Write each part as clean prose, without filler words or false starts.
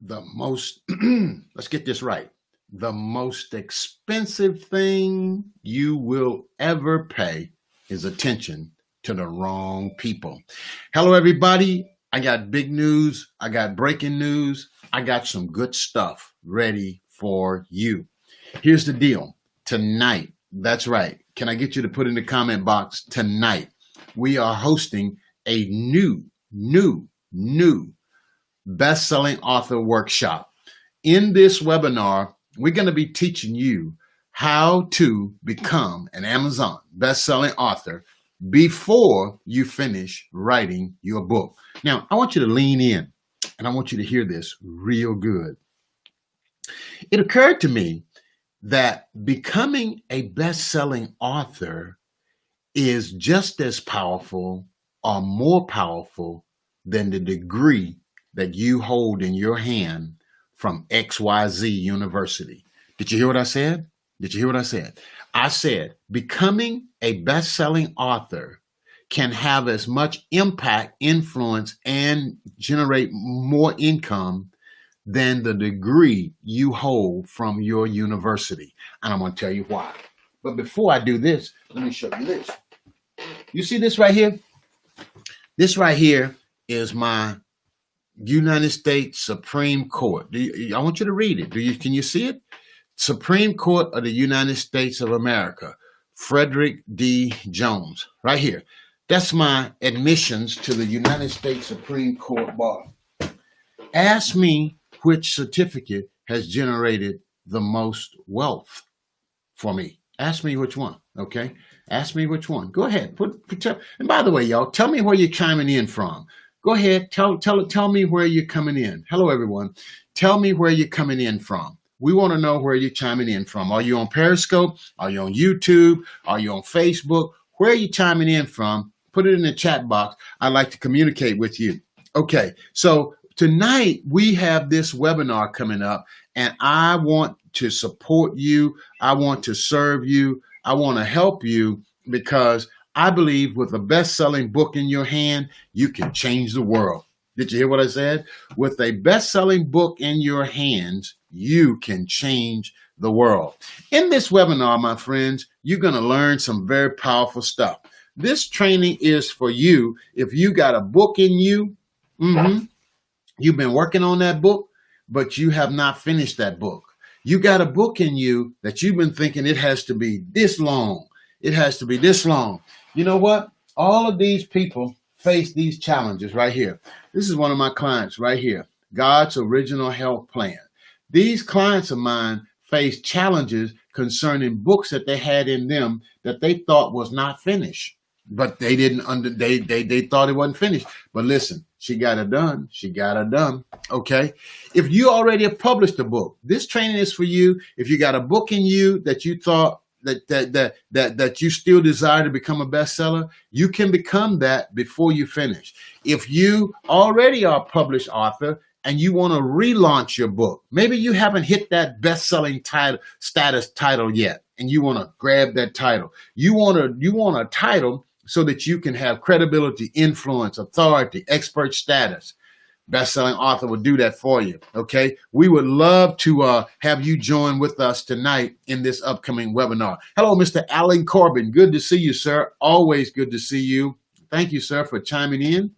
The most, let's get this right. The most expensive thing you will ever pay is attention to the wrong people. Hello, everybody. I got big news. I got breaking news. I got some good stuff ready for you. Here's the deal. Tonight, that's right. Can I get you to put in the comment box tonight? We are hosting a new best-selling author workshop. In this webinar, we're going to be teaching you how to become an Amazon best-selling author before you finish writing your book. Now, I want you to lean in and I want you to hear this real good. It occurred to me that becoming a best-selling author is just as powerful or more powerful than the degree that you hold in your hand from XYZ University. Did you hear what I said? Did you hear what I said? I said becoming a best-selling author can have as much impact, influence, and generate more income than the degree you hold from your university. And I'm going to tell you why. But before I do this, let me show you this. You see this right here? This right here is my United States Supreme Court. I want you to read it. Can you see it? Supreme Court of the United States of America, Frederick D. Jones, right here. That's my admissions to the United States Supreme Court bar. Ask me which certificate has generated the most wealth for me. Ask me which one, okay? Ask me which one. Go ahead. And by the way, y'all, tell me where you're chiming in from. Go ahead. Tell me where you're coming in. Hello, everyone. Tell me where you're coming in from. We want to know where you're chiming in from. Are you on Periscope? Are you on YouTube? Are you on Facebook? Where are you chiming in from? Put it in the chat box. I'd like to communicate with you. Okay, so tonight we have this webinar coming up, and I want to support you. I want to serve you. I want to help you because I believe with a best-selling book in your hand, you can change the world. Did you hear what I said? With a best-selling book in your hands, you can change the world. In this webinar, my friends, you're going to learn some very powerful stuff. This training is for you if you got a book in you. You've been working on that book, but you have not finished that book. You got a book in you that you've been thinking it has to be this long. It has to be this long. You know what? All of these people face these challenges right here. This is one of my clients right here, God's Original Health Plan. These clients of mine face challenges concerning books that they had in them that they thought was not finished, but they they thought it wasn't finished. But listen, she got it done. She got it done. Okay. If you already have published a book, this training is for you. If you got a book in you that you thought that you still desire to become a bestseller, you can become that before you finish. If you already are a published author and you want to relaunch your book, maybe you haven't hit that best-selling status title yet, and you want to grab that title. You want a title so that you can have credibility, influence, authority, expert status. Best-selling author will do that for you, okay? We would love to have you join with us tonight in this upcoming webinar. Hello, Mr. Alan Corbin. Good to see you, sir. Always good to see you. Thank you, sir, for chiming in.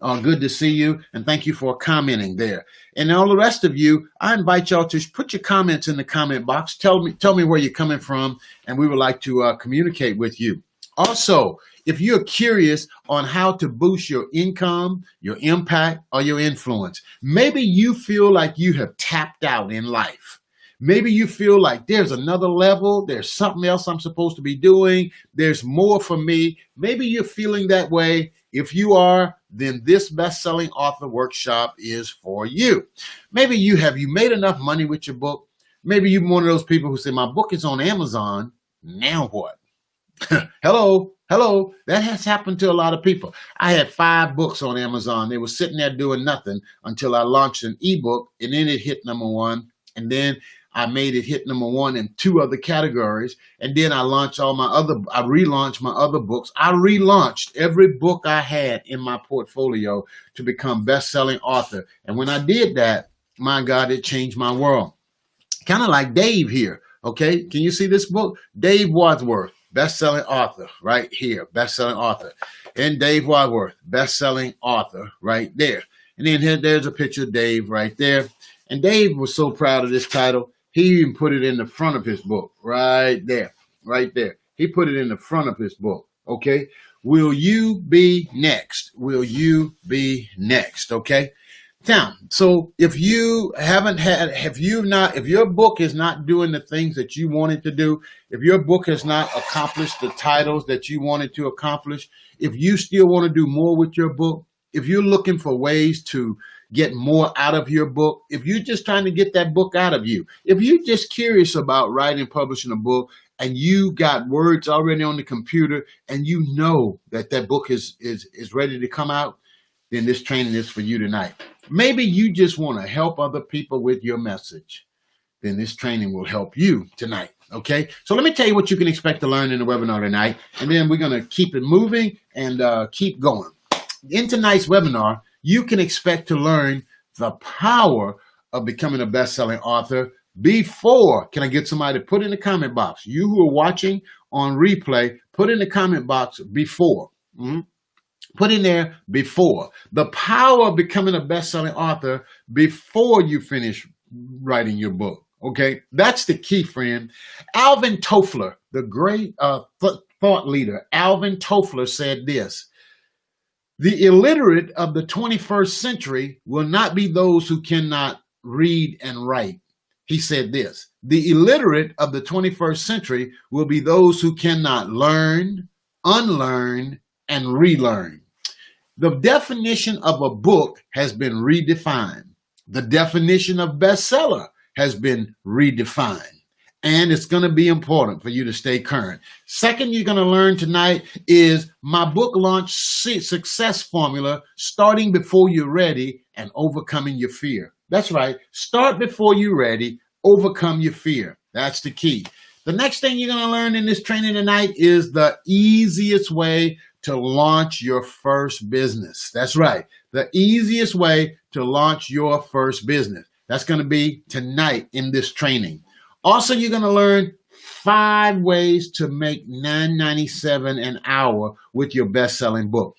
Good to see you, and thank you for commenting there. And all the rest of you, I invite y'all to put your comments in the comment box. Tell me where you're coming from, and we would like to communicate with you. Also, if you're curious on how to boost your income, your impact, or your influence, maybe you feel like you have tapped out in life. Maybe you feel like there's another level, there's something else I'm supposed to be doing, there's more for me. Maybe you're feeling that way. If you are, then this best-selling author workshop is for you. Maybe you made enough money with your book. Maybe you're one of those people who say, my book is on Amazon. Now what? Hello. That has happened to a lot of people. I had 5 books on Amazon. They were sitting there doing nothing until I launched an ebook, and then it hit #1. And then I made it hit #1 in 2 other categories. And then I relaunched my other books. I relaunched every book I had in my portfolio to become best-selling author. And when I did that, my God, it changed my world. Kind of like Dave here. Okay, can you see this book? Dave Wadsworth, best-selling author, right here, best-selling author. And Dave Wadsworth, best-selling author, right there. And then there's a picture of Dave right there. And Dave was so proud of this title, he even put it in the front of his book, right there, right there. He put it in the front of his book, okay? Will you be next? Will you be next, okay? Now, so if you haven't had, if your book is not doing the things that you wanted to do, if your book has not accomplished the titles that you wanted to accomplish, if you still want to do more with your book, if you're looking for ways to get more out of your book, if you're just trying to get that book out of you, if you're just curious about writing, publishing a book, and you got words already on the computer, and you know that that book is ready to come out, then this training is for you tonight. Maybe you just want to help other people with your message. Then this training will help you tonight. Okay, so let me tell you what you can expect to learn in the webinar tonight, and then we're going to keep it moving and keep going. In tonight's webinar, you can expect to learn the power of becoming a best-selling author before. Can I get somebody to put in the comment box? You who are watching on replay, put in the comment box before. Put in there before. The power of becoming a best-selling author before you finish writing your book. Okay, that's the key, friend. Alvin Toffler, the great thought leader, Alvin Toffler said this: the illiterate of the 21st century will not be those who cannot read and write. He said this: the illiterate of the 21st century will be those who cannot learn, unlearn, and relearn. The definition of a book has been redefined. The definition of bestseller has been redefined. And it's going to be important for you to stay current. Second, you're going to learn tonight is my book launch success formula, starting before you're ready and overcoming your fear. That's right. Start before you're ready, overcome your fear. That's the key. The next thing you're going to learn in this training tonight is the easiest way to launch your first business. That's right. The easiest way to launch your first business. That's going to be tonight in this training. Also, you're going to learn 5 ways to make $9.97 an hour with your best-selling book.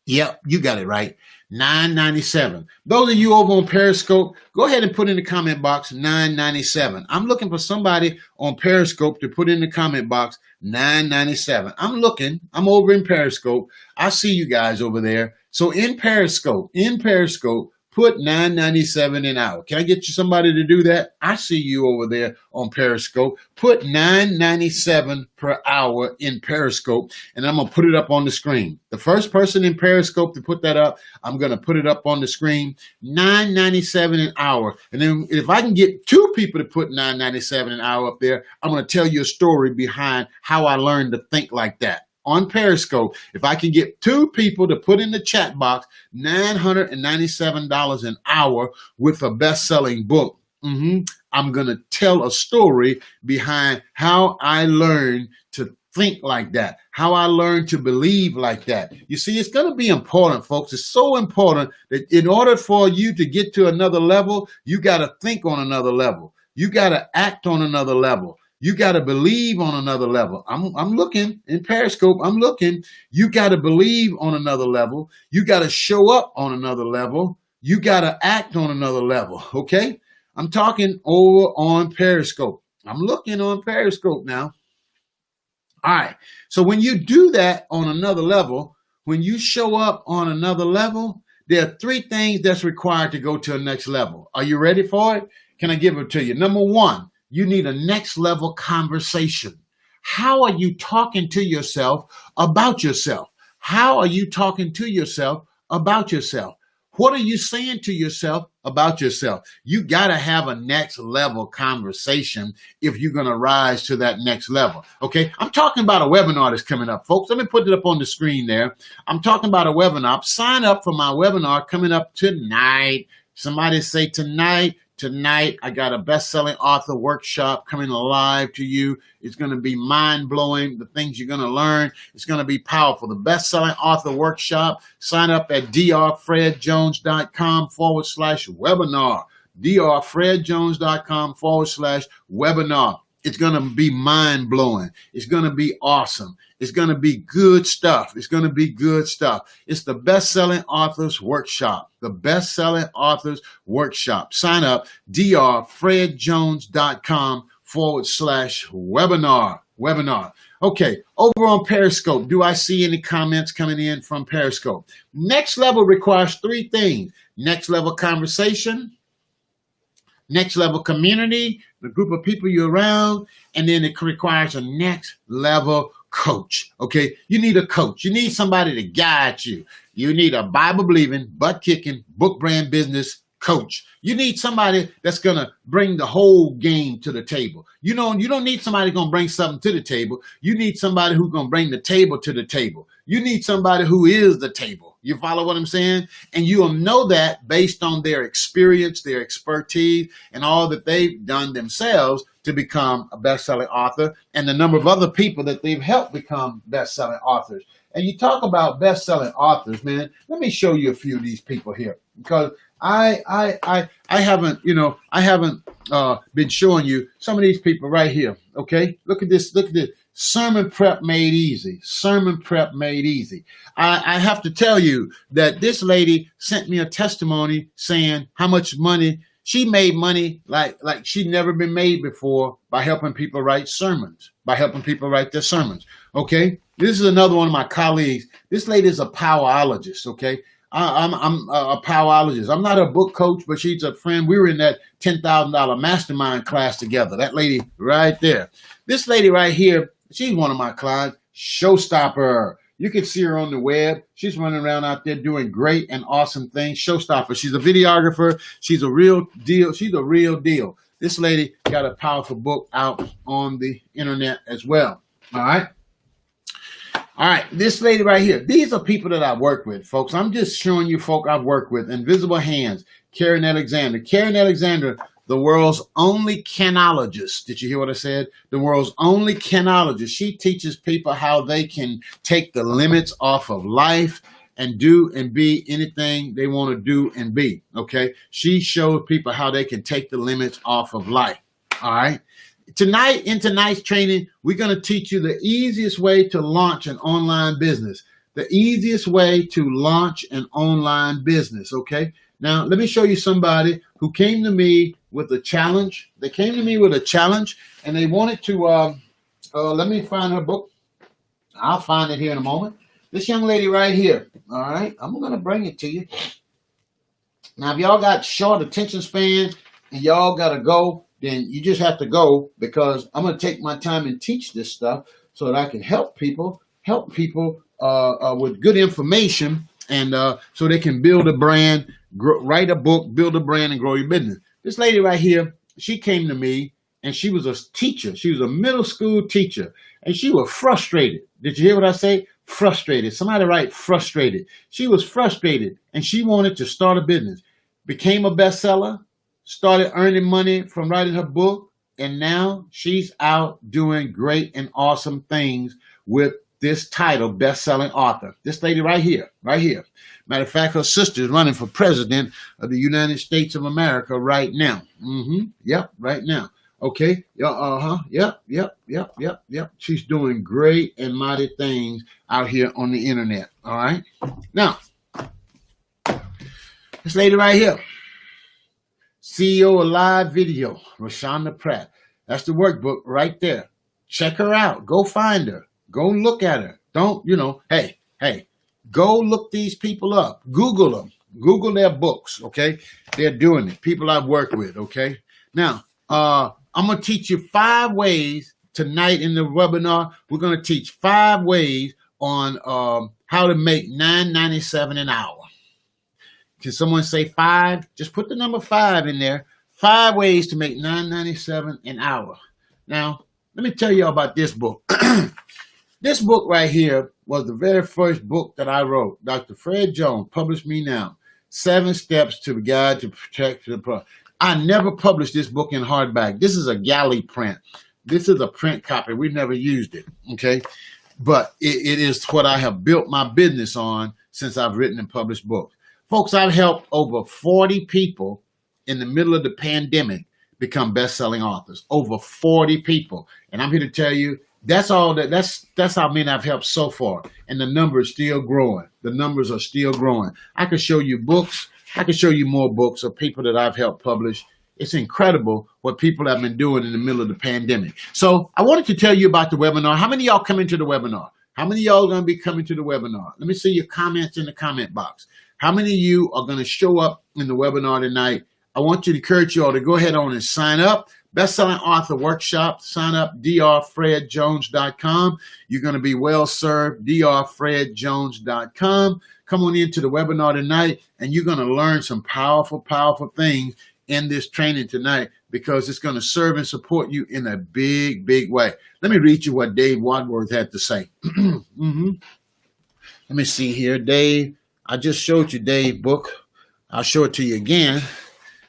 Yep, you got it right. $9.97. Those of you over on Periscope, go ahead and put in the comment box $9.97. I'm looking for somebody on Periscope to put in the comment box $9.97. I'm over in Periscope. I see you guys over there. So in Periscope, put $9.97 an hour. Can I get you somebody to do that? I see you over there on Periscope. Put $9.97 per hour in Periscope, and I'm going to put it up on the screen. The first person in Periscope to put that up, I'm going to put it up on the screen. $9.97 an hour. And then if I can get 2 people to put $9.97 an hour up there, I'm going to tell you a story behind how I learned to think like that. On Periscope, if I can get 2 people to put in the chat box $997 an hour with a best-selling book, I'm going to tell a story behind how I learned to think like that, how I learned to believe like that. You see, it's going to be important, folks. It's so important that in order for you to get to another level, you got to think on another level. You got to act on another level. You got to believe on another level. I'm looking in Periscope. I'm looking. You got to believe on another level. You got to show up on another level. You got to act on another level. Okay? I'm talking over on Periscope. I'm looking on Periscope now. All right. So when you do that on another level, when you show up on another level, there are 3 things that's required to go to the next level. Are you ready for it? Can I give it to you? Number 1. You need a next level conversation. How are you talking to yourself about yourself? How are you talking to yourself about yourself? What are you saying to yourself about yourself? You got to have a next level conversation if you're going to rise to that next level. Okay. I'm talking about a webinar that's coming up, folks. Let me put it up on the screen there. I'm talking about a webinar. Sign up for my webinar coming up tonight. Somebody say tonight. tonight I got a best-selling author workshop coming alive to you. It's going to be mind-blowing. The things you're going to learn, it's going to be powerful. The best-selling author workshop, sign up at drfredjones.com/webinar. drfredjones.com/webinar. It's going to be mind-blowing. It's going to be awesome. It's going to be good stuff. It's going to be good stuff. It's the Best-Selling Authors Workshop. The Best-Selling Authors Workshop. Sign up, drfredjones.com/webinar. Okay, over on Periscope, do I see any comments coming in from Periscope? Next level requires three things. Next level conversation, next level community, the group of people you're around, and then it requires a next level coach. Okay, you need a coach. You need somebody to guide you. You need a Bible believing, butt kicking, book brand business coach. You need somebody that's going to bring the whole game to the table. You don't need somebody going to bring something to the table. You need somebody who's going to bring the table to the table. You need somebody who is the table. You follow what I'm saying? And you'll know that based on their experience, their expertise, and all that they've done themselves to become a best-selling author, and the number of other people that they've helped become best-selling authors. And you talk about best-selling authors, man. Let me show you a few of these people here, because I haven't been showing you some of these people right here. Okay, look at this. Look at this. Sermon prep made easy. Sermon prep made easy. I have to tell you that this lady sent me a testimony saying how much money she made, money like she'd never been made before by helping people write sermons, by helping people write their sermons. Okay, this is another one of my colleagues. This lady is a powerologist. Okay. I'm a powerologist. I'm not a book coach, but she's a friend. We were in that $10,000 mastermind class together. That lady right there. This lady right here, she's one of my clients, Showstopper. You can see her on the web. She's running around out there doing great and awesome things. Showstopper. She's a videographer. She's a real deal. She's a real deal. This lady got a powerful book out on the internet as well. All right. All right, this lady right here. These are people that I work with, folks. I'm just showing you folk I've worked with. Invisible Hands, Karen Alexander. Karen Alexander, the world's only canologist. Did you hear what I said? The world's only canologist. She teaches people how they can take the limits off of life and do and be anything they want to do and be, okay? She shows people how they can take the limits off of life, all right? Tonight, in tonight's training, we're going to teach you the easiest way to launch an online business. The easiest way to launch an online business, okay? Now, let me show you somebody who came to me with a challenge. They came to me with a challenge, and they wanted to, let me find her book. I'll find it here in a moment. This young lady right here, all right? I'm going to bring it to you. Now, if y'all got short attention span and y'all got to go, then you just have to go, because I'm going to take my time and teach this stuff so that I can help people with good information, and so they can build a brand, write a book, build a brand, and grow your business. This lady right here, she came to me, and she was a teacher. She was a middle school teacher, and she was frustrated. Did you hear what I say? Frustrated. Somebody write frustrated. She was frustrated, and she wanted to start a business. Became a bestseller. Started earning money from writing her book, and now she's out doing great and awesome things with this title, Best-Selling Author. This lady right here, right here. Matter of fact, her sister is running for president of the United States of America right now. Yep, right now. Okay. Yep. She's doing great and mighty things out here on the internet. All right. Now, this lady right here. CEO of Live Video, Rashonda Pratt. That's the workbook right there. Check her out. Go find her. Go look at her. Don't, hey, go look these people up. Google them. Google their books, okay? They're doing it. People I've worked with, okay? Now, I'm going to teach you 5 ways tonight in the webinar. We're going to teach 5 ways on how to make $9.97 an hour. Can someone say 5? Just put the number 5 in there. 5 ways to make $9.97 an hour. Now, let me tell you about this book. This book right here was the very first book that I wrote. Dr. Fred Jones published me now. 7 Steps to the Guide to Protect the Pro. I never published this book in hardback. This is a galley print. This is a print copy. We've never used it, okay? But it is what I have built my business on since I've written and published books. Folks, I've helped over 40 people in the middle of the pandemic become best-selling authors. Over 40 people. And I'm here to tell you, that's how many I've helped so far. And the number is still growing. The numbers are still growing. I could show you books. I could show you more books of people that I've helped publish. It's incredible what people have been doing in the middle of the pandemic. So I wanted to tell you about the webinar. How many of y'all coming to the webinar? How many of y'all are going to be coming to the webinar? Let me see your comments in the comment box. How many of you are going to show up in the webinar tonight? I want you to encourage you all to go ahead on and sign up. Bestselling Author Workshop. Sign up, drfredjones.com. You're going to be well served, drfredjones.com. Come on into the webinar tonight, and you're going to learn some powerful, powerful things in this training tonight, because it's going to serve and support you in a big, big way. Let me read you what Dave Wadsworth had to say. Let me see here. Dave, I just showed you Dave's book. I'll show it to you again,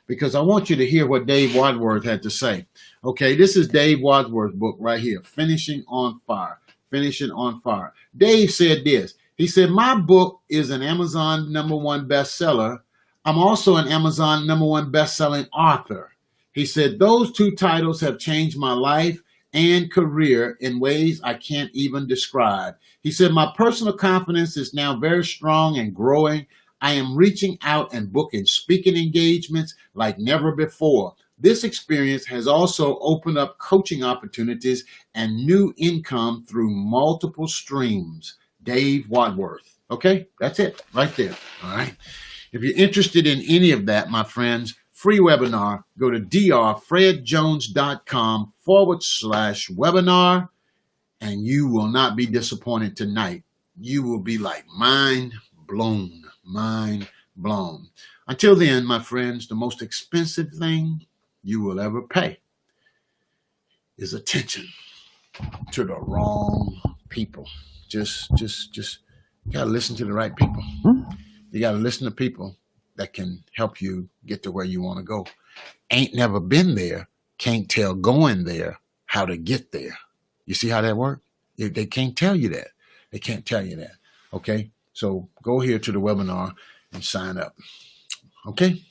because I want you to hear what Dave Wadsworth had to say. Okay, this is Dave Wadsworth's book right here, Finishing on Fire. Finishing on Fire. Dave said this. He said, my book is an Amazon #1 bestseller. I'm also an Amazon #1 bestselling author. He said, those two titles have changed my life and career in ways I can't even describe. He said, my personal confidence is now very strong and growing. I am reaching out and booking speaking engagements like never before. This experience has also opened up coaching opportunities and new income through multiple streams. Dave Wadsworth. Okay, that's it right there. All right. If you're interested in any of that, my friends, free webinar, go to drfredjones.com/webinar, and you will not be disappointed tonight. You will be like mind blown. Mind blown. Until then, my friends, the most expensive thing you will ever pay is attention to the wrong people. Just you gotta listen to the right people. You gotta listen to people that can help you get to where you want to go. Ain't never been there, can't tell going there how to get there. You see how that works? They can't tell you that. They can't tell you that. Okay? So go here to the webinar and sign up. Okay?